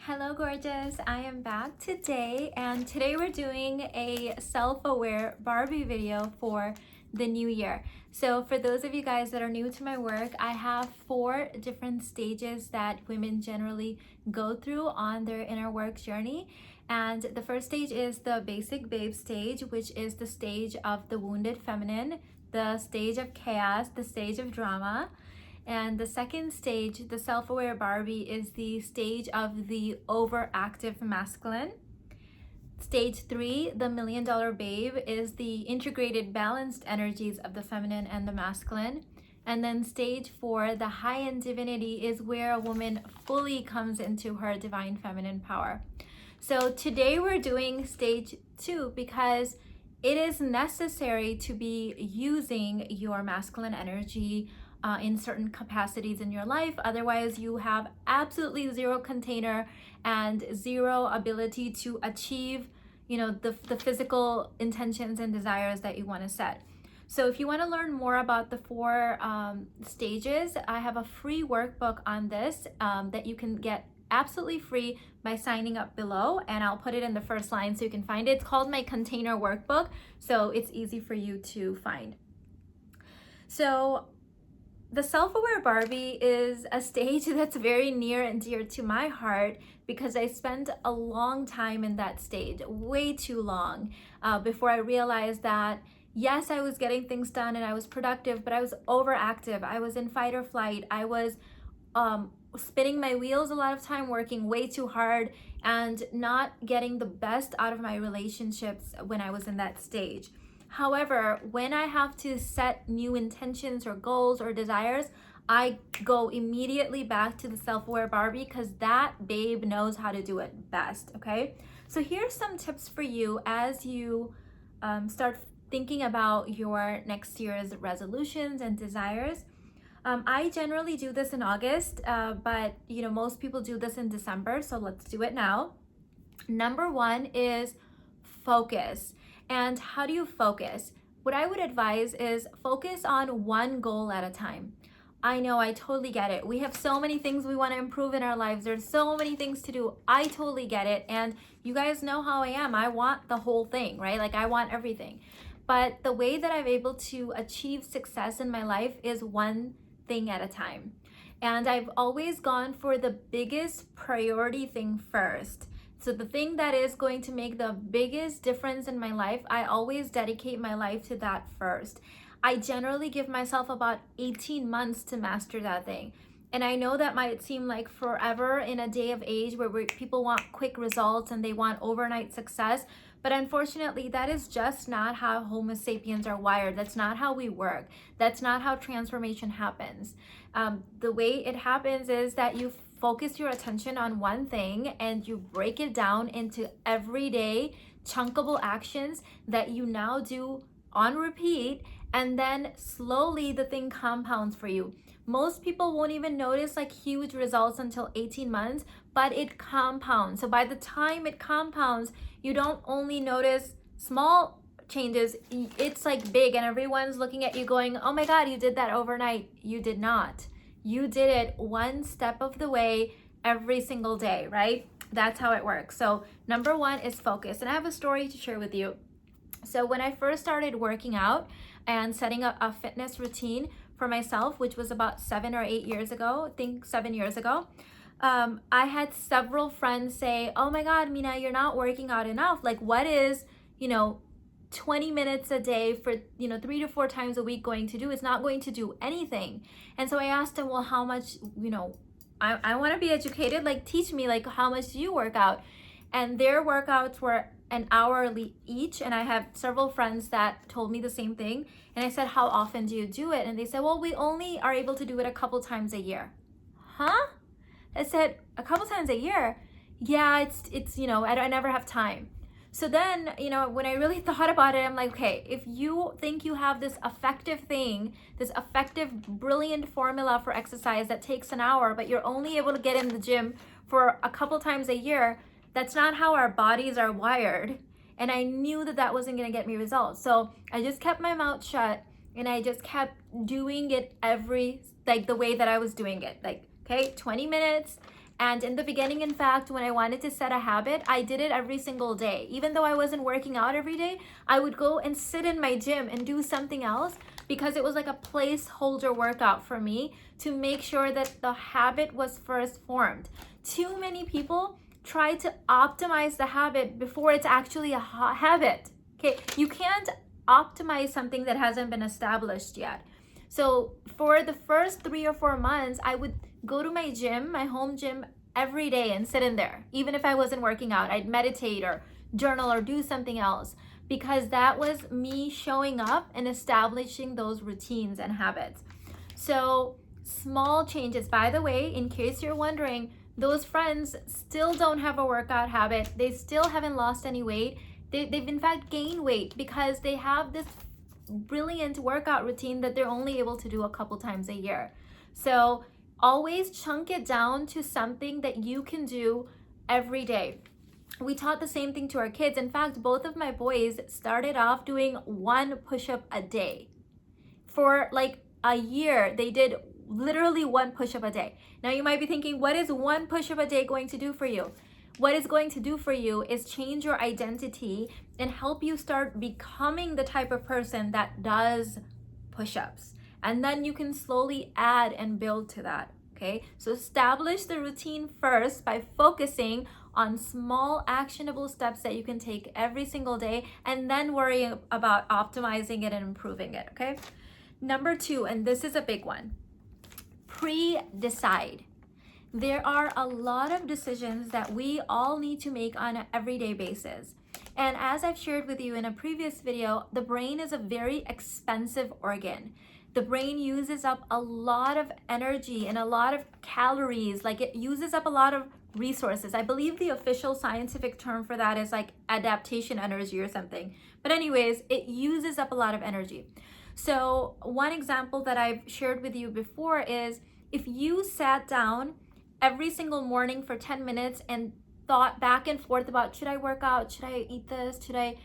Hello gorgeous, I am back today and today we're doing a self-aware Barbie video for the new year. So for those of you guys that are new to my work, I have 4 different stages that women generally go through on their inner work journey. And the first stage is the basic babe stage, which is the stage of the wounded feminine, the stage of chaos, the stage of drama. And the second stage, the self-aware Barbie, is the stage of the overactive masculine. Stage 3, the million-dollar babe, is the integrated balanced energies of the feminine and the masculine. And then stage 4, the high-end divinity, is where a woman fully comes into her divine feminine power. So today we're doing stage 2 because it is necessary to be using your masculine energy in certain capacities in your life. Otherwise, you have absolutely zero container and zero ability to achieve, the physical intentions and desires that you want to set. So if you want to learn more about the 4 stages, I have a free workbook on this that you can get absolutely free by signing up below, and I'll put it in the first line so you can find it. It's called my container workbook, so it's easy for you to find. So the self-aware Barbie is a stage that's very near and dear to my heart because I spent a long time in that stage, way too long, before I realized that yes, I was getting things done and I was productive, but I was overactive. I was in fight or flight. I was spinning my wheels a lot of time, working way too hard and not getting the best out of my relationships when I was in that stage. However, when I have to set new intentions or goals or desires, I go immediately back to the self-aware Barbie because that babe knows how to do it best, okay? So here's some tips for you as you start thinking about your next year's resolutions and desires. I generally do this in August, but most people do this in December, so let's do it now. Number 1 is focus. And how do you focus? What I would advise is focus on one goal at a time. I know, I totally get it. We have so many things we want to improve in our lives. There's so many things to do. I totally get it. And you guys know how I am. I want the whole thing, right? Like I want everything. But the way that I'm able to achieve success in my life is one thing at a time. And I've always gone for the biggest priority thing first. So the thing that is going to make the biggest difference in my life, I always dedicate my life to that first. I generally give myself about 18 months to master that thing. And I know that might seem like forever in a day of age where people want quick results and they want overnight success. But unfortunately, that is just not how Homo sapiens are wired. That's not how we work. That's not how transformation happens. The way it happens is that you focus your attention on one thing and you break it down into everyday chunkable actions that you now do on repeat, and then slowly the thing compounds for you. Most people won't even notice like huge results until 18 months, but it compounds. So by the time it compounds, you don't only notice small changes, it's like big, and everyone's looking at you going, oh my God, you did that overnight. You did not. You did it one step of the way every single day, right? That's how it works. So number 1 is focus. And I have a story to share with you. So when I first started working out and setting up a fitness routine for myself, which was about 7 or 8 years ago, I think 7 years ago, I had several friends say, oh my God, Mina, you're not working out enough. Like what is, 20 minutes a day for 3 to 4 times a week going to do? It's not going to do anything. And so I asked them, well, how much, I want to be educated, like teach me, like how much do you work out? And their workouts were an hour each, and I have several friends that told me the same thing. And I said, how often do you do it? And they said, well, we only are able to do it a couple times a year. Huh? I said, a couple times a year? Yeah, it's I never have time. So then, when I really thought about it, I'm like, okay, if you think you have this effective thing, this effective, brilliant formula for exercise that takes an hour, but you're only able to get in the gym for a couple times a year, that's not how our bodies are wired. And I knew that that wasn't going to get me results. So I just kept my mouth shut and I just kept doing it the way that I was doing it. Like, okay, 20 minutes. And in the beginning, in fact, when I wanted to set a habit, I did it every single day. Even though I wasn't working out every day, I would go and sit in my gym and do something else because it was like a placeholder workout for me to make sure that the habit was first formed. Too many people try to optimize the habit before it's actually a habit. Okay, you can't optimize something that hasn't been established yet. So for the first 3 or 4 months, I would go to my gym, my home gym, every day and sit in there. Even if I wasn't working out, I'd meditate or journal or do something else, because that was me showing up and establishing those routines and habits. So small changes. By the way, in case you're wondering, those friends still don't have a workout habit. They still haven't lost any weight. They've in fact gained weight because they have this brilliant workout routine that they're only able to do a couple times a year. So always chunk it down to something that you can do every day. We taught the same thing to our kids. In fact, both of my boys started off doing 1 push-up a day. For like a year, they did literally 1 push-up a day. Now you might be thinking, what is 1 push-up a day going to do for you? What it's going to do for you is change your identity and help you start becoming the type of person that does push-ups. And then you can slowly add and build to that, okay? So establish the routine first by focusing on small actionable steps that you can take every single day, and then worry about optimizing it and improving it, okay? Number 2, and this is a big one, pre-decide. There are a lot of decisions that we all need to make on an everyday basis. And as I've shared with you in a previous video, the brain is a very expensive organ. The brain uses up a lot of energy and a lot of calories, like it uses up a lot of resources. I believe the official scientific term for that is like adaptation energy or something. But anyways, it uses up a lot of energy. So one example that I've shared with you before is if you sat down every single morning for 10 minutes and thought back and forth about, should I work out? Should I eat this? Should I,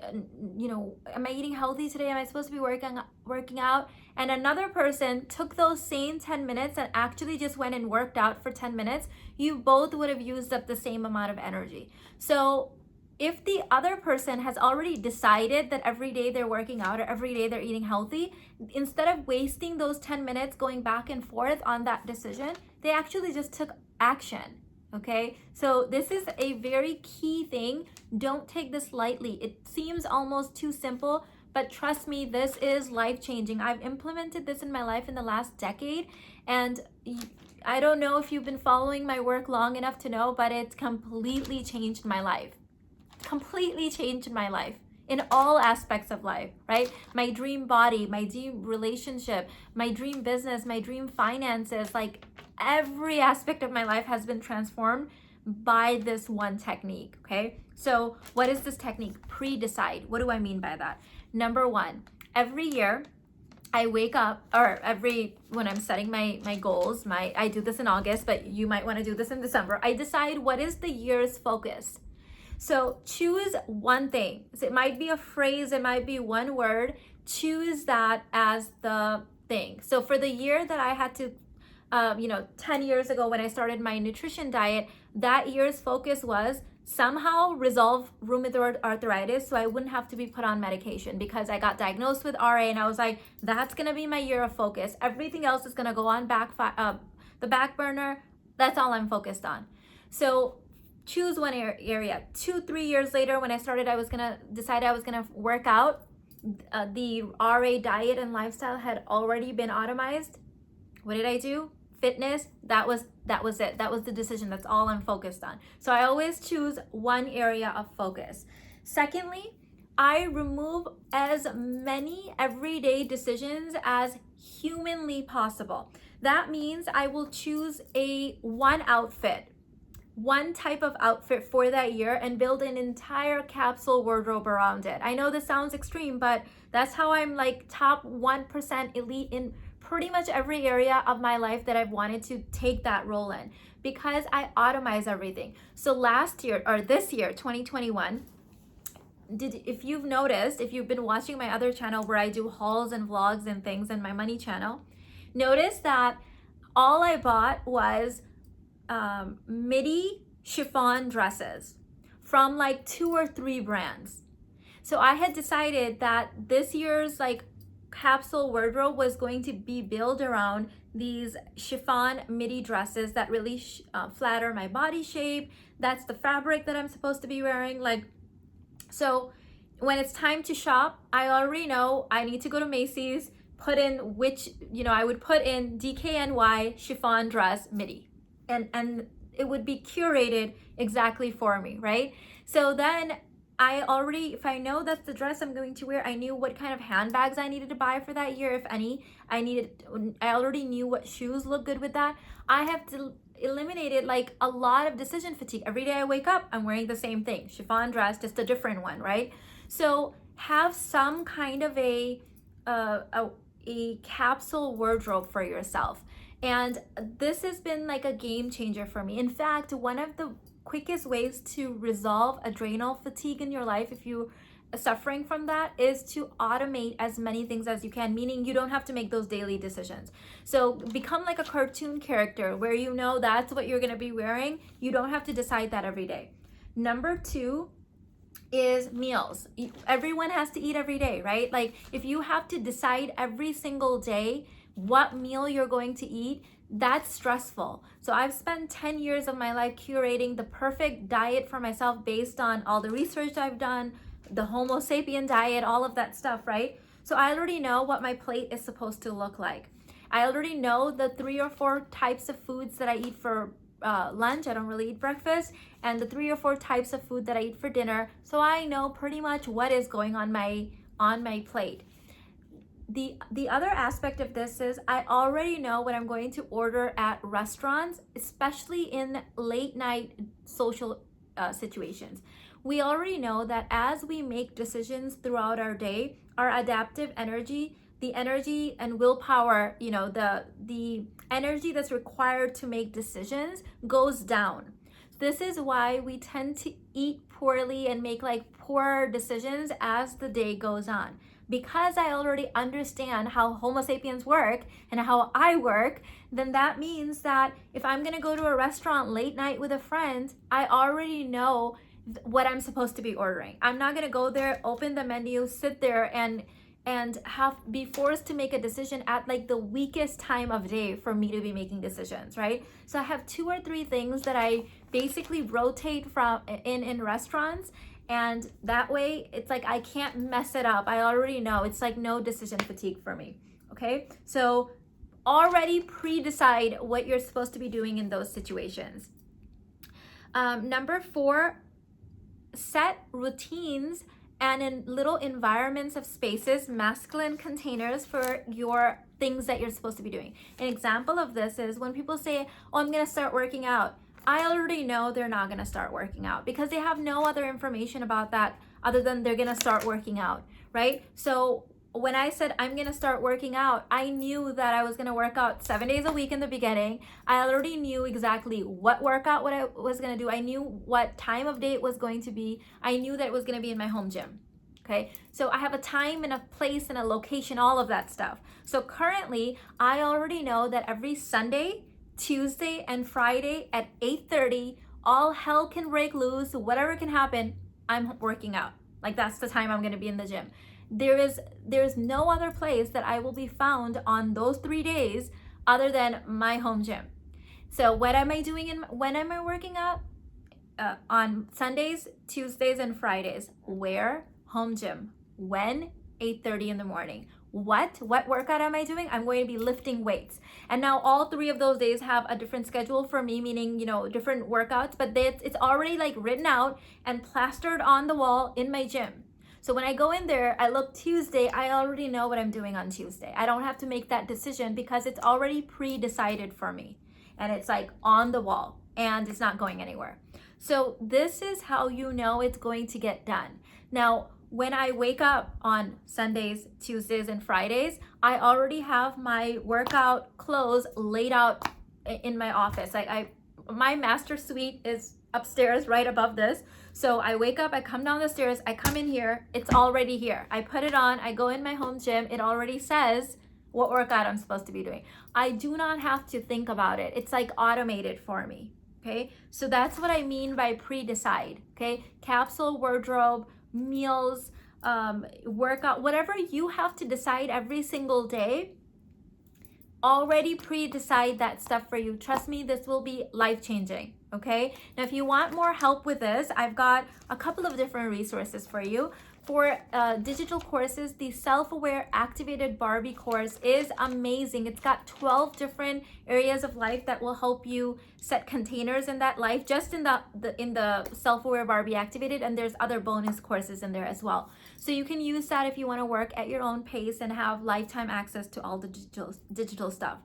am I eating healthy today? Am I supposed to be working out? And another person took those same 10 minutes and actually just went and worked out for 10 minutes, you both would have used up the same amount of energy. So if the other person has already decided that every day they're working out or every day they're eating healthy, instead of wasting those 10 minutes going back and forth on that decision, they actually just took action, okay? So this is a very key thing. Don't take this lightly. It seems almost too simple, but trust me, this is life-changing. I've implemented this in my life in the last decade, and I don't know if you've been following my work long enough to know, but it's completely changed my life. Completely changed my life in all aspects of life, right? My dream body, my dream relationship, my dream business, my dream finances, like every aspect of my life has been transformed by this one technique, okay? So what is this technique? Pre-decide. What do I mean by that? Number 1, every year I wake up, or when I'm setting my goals, I do this in August, but you might want to do this in December. I decide what is the year's focus. So choose one thing. So it might be a phrase, it might be one word. Choose that as the thing. So for the year that I had to, 10 years ago when I started my nutrition diet, that year's focus was somehow resolve rheumatoid arthritis so I wouldn't have to be put on medication, because I got diagnosed with RA and I was like, that's gonna be my year of focus. Everything else is gonna go on the back burner. That's all I'm focused on. So choose one area. 2-3 years later, when I started, I was gonna work out. The RA diet and lifestyle had already been automized. What did I do? Fitness. That was it. That was the decision. That's all I'm focused on. So I always choose one area of focus. Secondly, I remove as many everyday decisions as humanly possible. That means I will choose one outfit, one type of outfit for that year, and build an entire capsule wardrobe around it. I know this sounds extreme, but that's how I'm like top 1% elite in pretty much every area of my life that I've wanted to take that role in, because I automate everything. So this year, 2021, if you've noticed, if you've been watching my other channel where I do hauls and vlogs and things, and my money channel, notice that all I bought was midi chiffon dresses from like 2 or 3 brands. So I had decided that this year's like capsule wardrobe was going to be built around these chiffon midi dresses that really flatter my body shape. That's the fabric that I'm supposed to be wearing. Like, so when it's time to shop, I already know I need to go to Macy's, put in which, I would put in DKNY chiffon dress midi, and it would be curated exactly for me, right? So then if I know that's the dress I'm going to wear, I knew what kind of handbags I needed to buy for that year, if any. I already knew what shoes look good with that. I have eliminated like a lot of decision fatigue. Every day I wake up, I'm wearing the same thing, chiffon dress, just a different one, right? So have some kind of a capsule wardrobe for yourself. And this has been like a game changer for me. In fact, one of the quickest ways to resolve adrenal fatigue in your life, if you are suffering from that, is to automate as many things as you can, meaning you don't have to make those daily decisions. So become like a cartoon character where you know that's what you're going to be wearing. You don't have to decide that every day. Number 2 is meals. Everyone has to eat every day, right? Like if you have to decide every single day what meal you're going to eat, that's stressful. So I've spent 10 years of my life curating the perfect diet for myself based on all the research I've done, the Homo sapien diet, all of that stuff, right? So I already know what my plate is supposed to look like. I already know the 3 or 4 types of foods that I eat for lunch. I don't really eat breakfast, and the 3 or 4 types of food that I eat for dinner. So I know pretty much what is going on my plate. The other aspect of this is I already know what I'm going to order at restaurants, especially in late night social situations. We already know that as we make decisions throughout our day, our adaptive energy, the energy and willpower, the energy that's required to make decisions goes down. This is why we tend to eat poorly and make like poor decisions as the day goes on. Because I already understand how Homo sapiens work and how I work, then that means that if I'm gonna go to a restaurant late night with a friend, I already know what I'm supposed to be ordering. I'm not gonna go there, open the menu, sit there and be forced to make a decision at like the weakest time of day for me to be making decisions, right? So I have 2 or 3 things that I basically rotate from in restaurants. And that way, it's like I can't mess it up. I already know. It's like no decision fatigue for me, okay? So already pre-decide what you're supposed to be doing in those situations. Number 4, set routines and in little environments of spaces, masculine containers for your things that you're supposed to be doing. An example of this is when people say, oh, I'm gonna start working out. I already know they're not gonna start working out because they have no other information about that other than they're gonna start working out, right? So when I said I'm gonna start working out, I knew that I was gonna work out 7 days a week in the beginning. I already knew exactly what workout what I was gonna do. I knew what time of day it was going to be. I knew that it was gonna be in my home gym. Okay, so I have a time and a place and a location, all of that stuff. So currently, I already know that every Sunday, Tuesday, and Friday at 8:30, all hell can break loose, whatever can happen, I'm working out. Like that's the time I'm gonna be in the gym. There's no other place that I will be found on those 3 days other than my home gym. So what am I doing when am I working out? On Sundays, Tuesdays, and Fridays. Where? Home gym. When? 8:30 in the morning. What workout am I doing? I'm going to be lifting weights. And now all 3 of those days have a different schedule for me, meaning, different workouts, but it's already like written out and plastered on the wall in my gym. So when I go in there, I look Tuesday, I already know what I'm doing on Tuesday. I don't have to make that decision because it's already pre-decided for me. And it's like on the wall and it's not going anywhere. So this is how you know it's going to get done. Now, when I wake up on Sundays, Tuesdays, and Fridays, I already have my workout clothes laid out in my office. My master suite is upstairs right above this. So I wake up, I come down the stairs, I come in here, it's already here. I put it on, I go in my home gym, it already says what workout I'm supposed to be doing. I do not have to think about it. It's like automated for me. Okay, so that's what I mean by pre-decide. Okay, capsule wardrobe, meals, workout, whatever you have to decide every single day, already pre-decide that stuff for you. Trust me, this will be life-changing. Okay, now if you want more help with this, I've got a couple of different resources for you. For digital courses, the self-aware activated Barbie course is amazing. It's got 12 different areas of life that will help you set containers in that life, just in the self-aware Barbie activated, and there's other bonus courses in there as well. So you can use that if you want to work at your own pace and have lifetime access to all the digital stuff.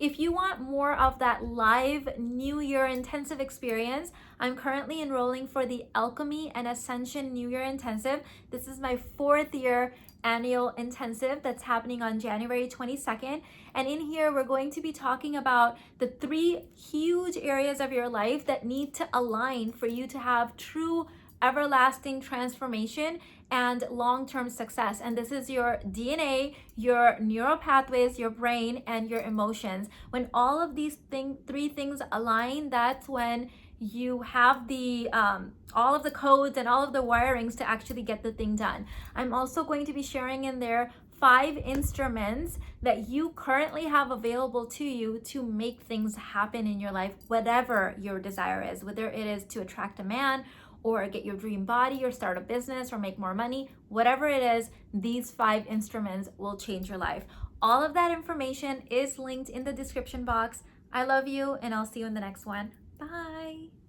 If you want more of that live New Year intensive experience, I'm currently enrolling for the Alchemy and Ascension New Year Intensive. This is my 4th year annual intensive that's happening on January 22nd. And in here, we're going to be talking about the 3 huge areas of your life that need to align for you to have true everlasting transformation and long-term success. And this is your DNA, your neural pathways, your brain, and your emotions. When all of these 3 things align, that's when you have the all of the codes and all of the wirings to actually get the thing done. I'm also going to be sharing in there 5 instruments that you currently have available to you to make things happen in your life, whatever your desire is, whether it is to attract a man or get your dream body or start a business or make more money, whatever it is, these 5 instruments will change your life. All of that information is linked in the description box. I love you, and I'll see you in the next one. Bye.